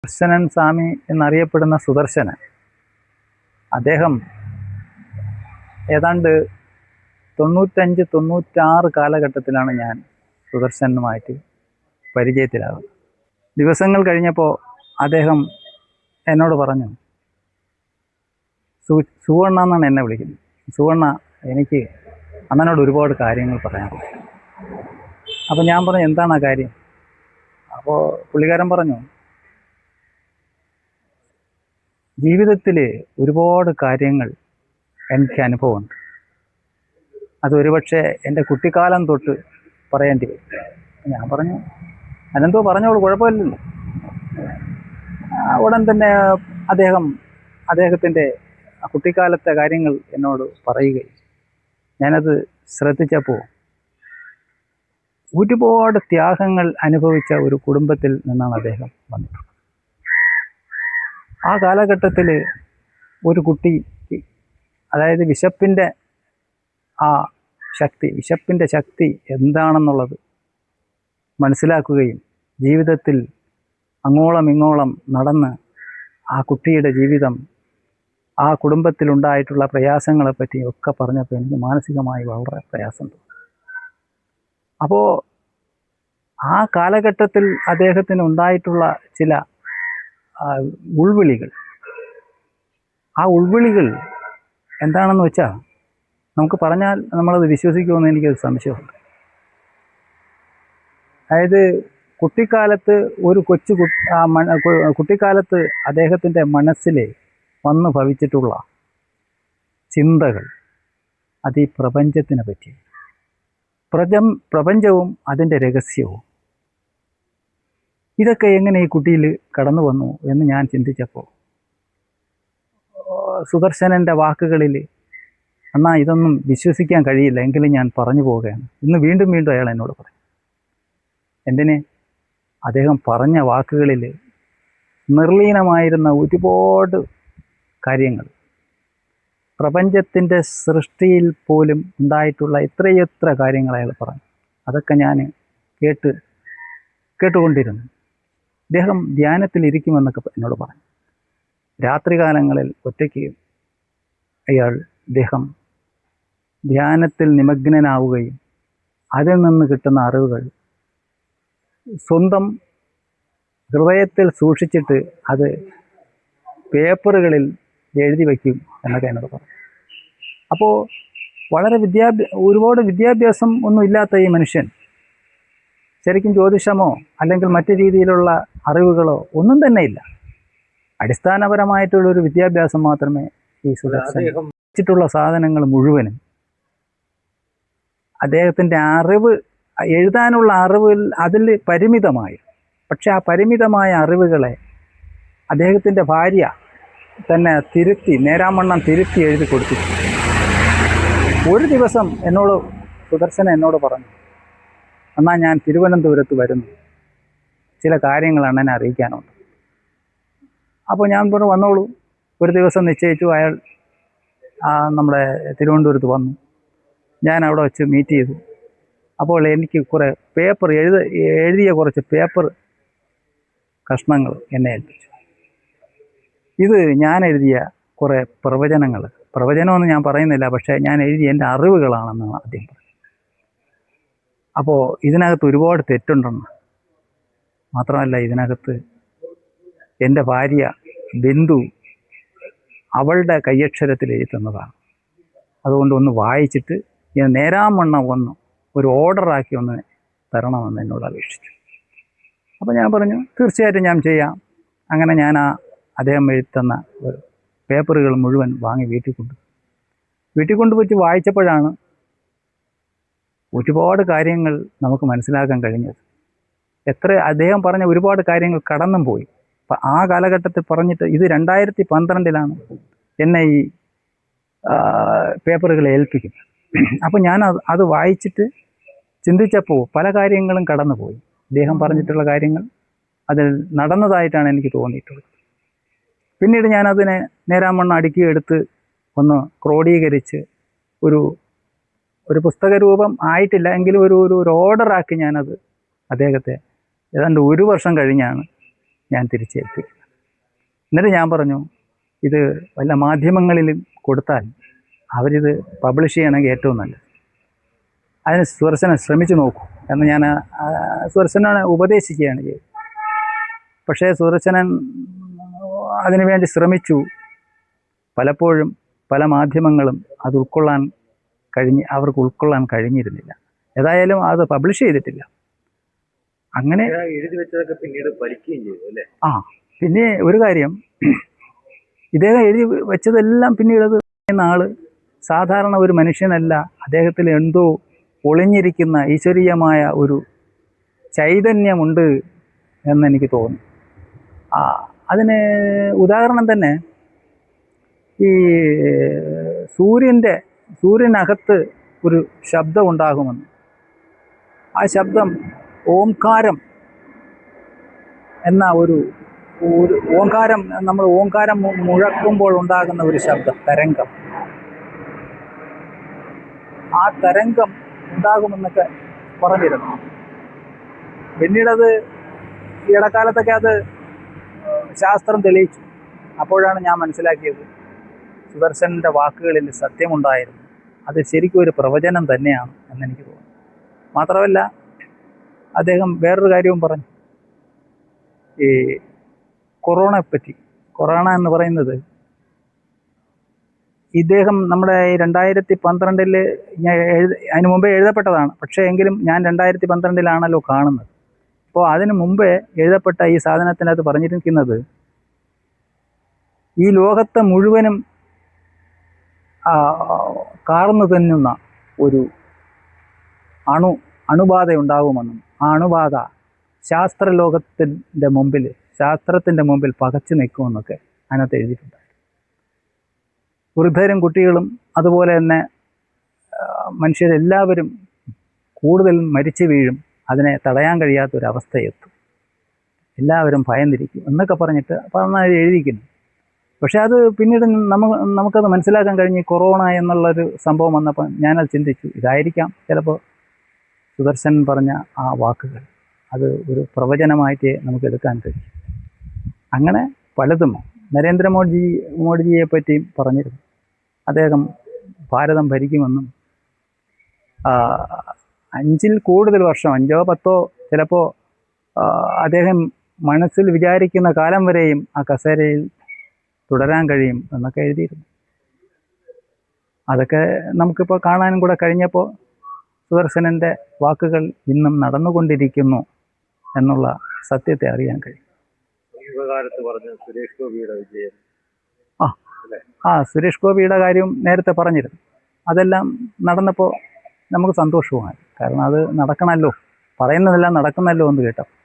സുദർശനൻ സ്വാമി എന്നറിയപ്പെടുന്ന സുദർശനൻ, അദ്ദേഹം ഏതാണ്ട് 95-96 കാലഘട്ടത്തിലാണ് ഞാൻ സുദർശനുമായിട്ട് പരിചയത്തിലാകുന്നത്. ദിവസങ്ങൾ കഴിഞ്ഞപ്പോൾ അദ്ദേഹം എന്നോട് പറഞ്ഞു, സുവണ്ണ എന്നാണ് എന്നെ വിളിക്കുന്നത്. സുവണ്ണ, എനിക്ക് അണ്ണനോട് ഒരുപാട് കാര്യങ്ങൾ പറയാനുണ്ട്. അപ്പോൾ ഞാൻ പറഞ്ഞു, എന്താണ് ആ കാര്യം? അപ്പോൾ പുള്ളിക്കാരൻ പറഞ്ഞു, ജീവിതത്തിൽ ഒരുപാട് കാര്യങ്ങൾ എനിക്ക് അനുഭവമുണ്ട്. അതൊരുപക്ഷെ എൻ്റെ കുട്ടിക്കാലം തൊട്ട് പറയേണ്ടി വരും. ഞാൻ പറഞ്ഞു, അതെന്തോ പറഞ്ഞോളൂ, കുഴപ്പമില്ലല്ലോ. ഉടൻ തന്നെ അദ്ദേഹത്തിൻ്റെ കുട്ടിക്കാലത്തെ കാര്യങ്ങൾ എന്നോട് പറയുകയും ഞാനത് ശ്രദ്ധിച്ചപ്പോൾ ഒരുപാട് ത്യാഗങ്ങൾ അനുഭവിച്ച ഒരു കുടുംബത്തിൽ നിന്നാണ് അദ്ദേഹം വന്നിട്ടുള്ളത്. ആ കാലഘട്ടത്തിൽ ഒരു കുട്ടി, അതായത് വിശപ്പിൻ്റെ ശക്തി എന്താണെന്നുള്ളത് മനസ്സിലാക്കുകയും ജീവിതത്തിൽ അങ്ങോളം ഇങ്ങോളം നടന്ന് ആ കുട്ടിയുടെ ജീവിതം, ആ കുടുംബത്തിലുണ്ടായിട്ടുള്ള പ്രയാസങ്ങളെപ്പറ്റി ഒക്കെ പറഞ്ഞപ്പോൾ എനിക്ക് മാനസികമായി വളരെ പ്രയാസം തോന്നി. അപ്പോൾ ആ കാലഘട്ടത്തിൽ അദ്ദേഹത്തിന് ഉണ്ടായിട്ടുള്ള ചില ഉൾവിളികൾ, ആ ഉൾവിളികൾ എന്താണെന്ന് വെച്ചാൽ നമുക്ക് പറഞ്ഞാൽ നമ്മളത് വിശ്വസിക്കുമെന്ന് എനിക്കൊരു സംശയമുണ്ട്. അതായത് കുട്ടിക്കാലത്ത് കുട്ടിക്കാലത്ത് അദ്ദേഹത്തിൻ്റെ മനസ്സിൽ വന്നു ഭവിച്ചിട്ടുള്ള ചിന്തകൾ, അത് ഈ പ്രപഞ്ചത്തിനെ പറ്റി, പ്രപഞ്ചവും അതിൻ്റെ രഹസ്യവും, ഇതൊക്കെ എങ്ങനെ ഈ കുട്ടിയിൽ കടന്നു വന്നു എന്ന് ഞാൻ ചിന്തിച്ചപ്പോൾ സുദർശനൻ്റെ വാക്കുകളിൽ, അണ്ണാ ഇതൊന്നും വിശ്വസിക്കാൻ കഴിയില്ല, എങ്കിലും ഞാൻ പറഞ്ഞു പോവുകയാണ്. ഇന്ന് വീണ്ടും വീണ്ടും അയാൾ എന്നോട് പറയും. എന്തിന്? അദ്ദേഹം പറഞ്ഞ വാക്കുകളിൽ നിർലീനമായിരുന്ന ഒരുപാട് കാര്യങ്ങൾ, പ്രപഞ്ചത്തിൻ്റെ സൃഷ്ടിയിൽ ഉണ്ടായിട്ടുള്ള എത്രയെത്ര കാര്യങ്ങൾ അയാൾ പറഞ്ഞു. അതൊക്കെ ഞാൻ കേട്ടുകൊണ്ടിരുന്നു. അദ്ദേഹം ധ്യാനത്തിലിരിക്കുമെന്നൊക്കെ എന്നോട് പറഞ്ഞു. രാത്രികാലങ്ങളിൽ ഒറ്റയ്ക്ക് അദ്ദേഹം ധ്യാനത്തിൽ നിമഗ്നനാവുകയും അതിൽ നിന്ന് കിട്ടുന്ന അറിവുകൾ സ്വന്തം ഹൃദയത്തിൽ സൂക്ഷിച്ചിട്ട് അത് പേപ്പറുകളിൽ എഴുതി വയ്ക്കും എന്നൊക്കെ എന്നോട് പറഞ്ഞു. അപ്പോൾ വളരെ ഒരുപാട് വിദ്യാഭ്യാസം ഒന്നും ഇല്ലാത്ത ഈ മനുഷ്യൻ ശരിക്കും ജ്യോതിഷമോ അല്ലെങ്കിൽ മറ്റു രീതിയിലുള്ള അറിവുകളോ ഒന്നും തന്നെ ഇല്ല. അടിസ്ഥാനപരമായിട്ടുള്ളൊരു വിദ്യാഭ്യാസം മാത്രമേ ഈ സുദർശൻ വെച്ചിട്ടുള്ള സാധനങ്ങൾ മുഴുവനും അദ്ദേഹത്തിൻ്റെ അറിവ്, എഴുതാനുള്ള അറിവിൽ അതിൽ പരിമിതമായി. പക്ഷെ ആ പരിമിതമായ അറിവുകളെ അദ്ദേഹത്തിൻ്റെ ഭാര്യ തന്നെ നേരാമണ്ണം തിരുത്തി എഴുതി കൊടുത്തു. ഒരു ദിവസം സുദർശന എന്നോട് പറഞ്ഞു, എന്നാൽ ഞാൻ തിരുവനന്തപുരത്ത് വരുന്നു, ചില കാര്യങ്ങൾ അണ്ണനെ അറിയിക്കാനുണ്ട്. അപ്പോൾ ഞാൻ പറഞ്ഞു, വന്നോളൂ. ഒരു ദിവസം നിശ്ചയിച്ചു. അയാൾ നമ്മുടെ തിരുവനന്തപുരത്ത് വന്നു. ഞാൻ അവിടെ വെച്ച് മീറ്റ് ചെയ്തു. അപ്പോൾ എനിക്ക് കുറേ പേപ്പർ എഴുതിയ കുറച്ച് പേപ്പർ കഷ്ണങ്ങൾ എന്നെ ഏൽപ്പിച്ചു. ഇത് ഞാൻ എഴുതിയ കുറേ പ്രവചനമൊന്നും ഞാൻ പറയുന്നില്ല, പക്ഷേ ഞാൻ എഴുതിയ എൻ്റെ അറിവുകളാണെന്നാണ് ആദ്യം പറഞ്ഞത്. അപ്പോൾ ഇതിനകത്ത് ഒരുപാട് തെറ്റുണ്ടെന്ന് മാത്രമല്ല, ഇതിനകത്ത് എൻ്റെ ഭാര്യ ബിന്ദു അവളുടെ കയ്യക്ഷരത്തിൽ എഴുതുന്നതാണ്. അതുകൊണ്ട് ഒന്ന് വായിച്ചിട്ട് ഞാൻ നേരാമണ്ണം ഒരു ഓർഡറാക്കി ഒന്ന് തരണമെന്ന് എന്നോട് അപേക്ഷിച്ചു. അപ്പോൾ ഞാൻ പറഞ്ഞു, തീർച്ചയായിട്ടും ഞാൻ ചെയ്യാം. അങ്ങനെ ഞാൻ അദ്ദേഹം എഴുതുന്ന പേപ്പറുകൾ മുഴുവൻ വാങ്ങി വീട്ടിൽ കൊണ്ടുപോയി വായിച്ചപ്പോഴാണ് ഒരുപാട് കാര്യങ്ങൾ നമുക്ക് മനസ്സിലാക്കാൻ കഴിഞ്ഞത്. അദ്ദേഹം പറഞ്ഞ ഒരുപാട് കാര്യങ്ങൾ കടന്നും പോയി. അപ്പം ആ കാലഘട്ടത്തിൽ പറഞ്ഞിട്ട് ഇത് 2012 എന്നെ ഈ പേപ്പറുകൾ ഏൽപ്പിക്കുന്നത്. അപ്പം ഞാൻ അത് വായിച്ചിട്ട് ചിന്തിച്ചപ്പോൾ പല കാര്യങ്ങളും കടന്നുപോയി. അദ്ദേഹം പറഞ്ഞിട്ടുള്ള കാര്യങ്ങൾ അതിൽ നടന്നതായിട്ടാണ് എനിക്ക് തോന്നിയിട്ടുള്ളത്. പിന്നീട് ഞാനതിനെ നേരാമണ്ണം അടുക്കിയെടുത്ത് ഒന്ന് ക്രോഡീകരിച്ച് ഒരു പുസ്തക രൂപം ആയിട്ടില്ല എങ്കിലും ഒരു ഓർഡറാക്കി ഞാനത് അദ്ദേഹത്തെ ഏതാണ്ട് 1 വർഷം കഴിഞ്ഞാണ് ഞാൻ തിരിച്ചേൽപ്പിക്കുന്നത്. എന്നിട്ട് ഞാൻ പറഞ്ഞു, ഇത് വല്ല മാധ്യമങ്ങളിലും കൊടുത്താൽ അവരിത് പബ്ലിഷ് ചെയ്യണമെങ്കിൽ ഏറ്റവും നല്ലത്. അതിന് സുദർശനൻ ശ്രമിച്ചു നോക്കൂ എന്ന് ഞാൻ സുദർശനനെ ഉപദേശിക്കുകയാണ് ചെയ്തത്. പക്ഷേ സുദർശനൻ അതിനുവേണ്ടി ശ്രമിച്ചു. പലപ്പോഴും പല മാധ്യമങ്ങളും അത് അവർക്ക് ഉൾക്കൊള്ളാൻ കഴിഞ്ഞിരുന്നില്ല. ഏതായാലും അത് പബ്ലിഷ് ചെയ്തിട്ടില്ല. അങ്ങനെ എഴുതി വെച്ചതൊക്കെ പിന്നീട് ഫലിക്കുകയും ചെയ്തു അല്ലേ? പിന്നെ ഒരു കാര്യം, ഇദ്ദേഹം എഴുതി വെച്ചതെല്ലാം പിന്നീട് അത് ആള് സാധാരണ ഒരു മനുഷ്യനല്ല. അദ്ദേഹത്തിൽ എന്തോ ഒളിഞ്ഞിരിക്കുന്ന ഈശ്വരീയമായ ഒരു ചൈതന്യമുണ്ട് എന്നെനിക്ക് തോന്നി. അതിന് ഉദാഹരണം തന്നെ ഈ സൂര്യനകത്ത് ഒരു ശബ്ദം ഉണ്ടാകുമെന്ന്. ആ ശബ്ദം ഓംകാരം എന്ന ഒരു ഓംകാരം, നമ്മൾ ഓംകാരം മുഴക്കുമ്പോൾ ഉണ്ടാകുന്ന ഒരു ശബ്ദം, തരംഗം. ആ തരംഗം ഉണ്ടാകുമെന്നൊക്കെ പറഞ്ഞിരുന്നു. പിന്നീടത് ഈ ഇടക്കാലത്തൊക്കെ അത് ശാസ്ത്രം തെളിയിച്ചു. അപ്പോഴാണ് ഞാൻ മനസ്സിലാക്കിയത് സുദർശനൻ്റെ വാക്കുകളിൽ സത്യമുണ്ടായിരുന്നു. അത് ശരിക്കും ഒരു പ്രവചനം തന്നെയാണ് എന്നെനിക്ക് തോന്നുന്നു. മാത്രമല്ല അദ്ദേഹം വേറൊരു കാര്യവും പറഞ്ഞു. ഈ കൊറോണയെപ്പറ്റി, കൊറോണ എന്ന് പറയുന്നത് ഇദ്ദേഹം നമ്മുടെ 2012 അതിന് മുമ്പേ എഴുതപ്പെട്ടതാണ്. പക്ഷേ എങ്കിലും ഞാൻ 2012 കാണുന്നത്. അപ്പോൾ അതിന് മുമ്പേ എഴുതപ്പെട്ട ഈ സാധനത്തിനകത്ത് പറഞ്ഞിരിക്കുന്നത് ഈ ലോകത്തെ മുഴുവനും കാർന്നു തിന്നുന്ന ഒരു അണുബാധ ഉണ്ടാകുമെന്നും ആ അണുബാധ ശാസ്ത്രത്തിൻ്റെ മുമ്പിൽ പകച്ചു നിൽക്കുമെന്നൊക്കെ അതിനകത്ത് എഴുതിയിട്ടുണ്ട്. വൃദ്ധരും കുട്ടികളും അതുപോലെ തന്നെ മനുഷ്യരെല്ലാവരും കൂടുതലും മരിച്ചു വീഴും, അതിനെ തടയാൻ കഴിയാത്തൊരവസ്ഥയെത്തും, എല്ലാവരും ഭയന്നിരിക്കും എന്നൊക്കെ പറഞ്ഞിട്ട് നന്നായി എഴുതിക്കുന്നു. പക്ഷെ അത് പിന്നീട് നമുക്കത് മനസ്സിലാക്കാൻ കഴിഞ്ഞ് കൊറോണ എന്നുള്ളൊരു സംഭവം വന്നപ്പോൾ ഞാനത് ചിന്തിച്ചു, ഇതായിരിക്കാം ചിലപ്പോൾ സുദർശൻ പറഞ്ഞ ആ വാക്കുകൾ. അത് ഒരു പ്രവചനമായിട്ട് നമുക്ക് എടുക്കാൻ കഴിയും. അങ്ങനെ പലതും നരേന്ദ്രമോദിജിയെ പറ്റിയും പറഞ്ഞിരുന്നു. അദ്ദേഹം ഭാരതം ഭരിക്കുമെന്നും 5-ൽ കൂടുതൽ വർഷം, 5 or 10 ചിലപ്പോൾ അദ്ദേഹം മനസ്സിൽ വിചാരിക്കുന്ന കാലം വരെയും ആ കസേരയിൽ തുടരാൻ കഴിയും എന്നൊക്കെ എഴുതിയിരുന്നു. അതൊക്കെ നമുക്കിപ്പോൾ കാണാനും കൂടെ കഴിഞ്ഞപ്പോൾ സുദർശനൻ്റെ വാക്കുകൾ ഇന്നും നടന്നുകൊണ്ടിരിക്കുന്നു എന്നുള്ള സത്യത്തെ അറിയാൻ കഴിയും. സുരേഷ് ഗോപിയുടെ വിജയം, സുരേഷ് ഗോപിയുടെ കാര്യം നേരത്തെ പറഞ്ഞിരുന്നു. അതെല്ലാം നടന്നപ്പോൾ നമുക്ക് സന്തോഷവുമായി. കാരണം അത് നടക്കണമല്ലോ, പറയുന്നതെല്ലാം നടക്കുന്നല്ലോ എന്ന് കേട്ടപ്പോൾ.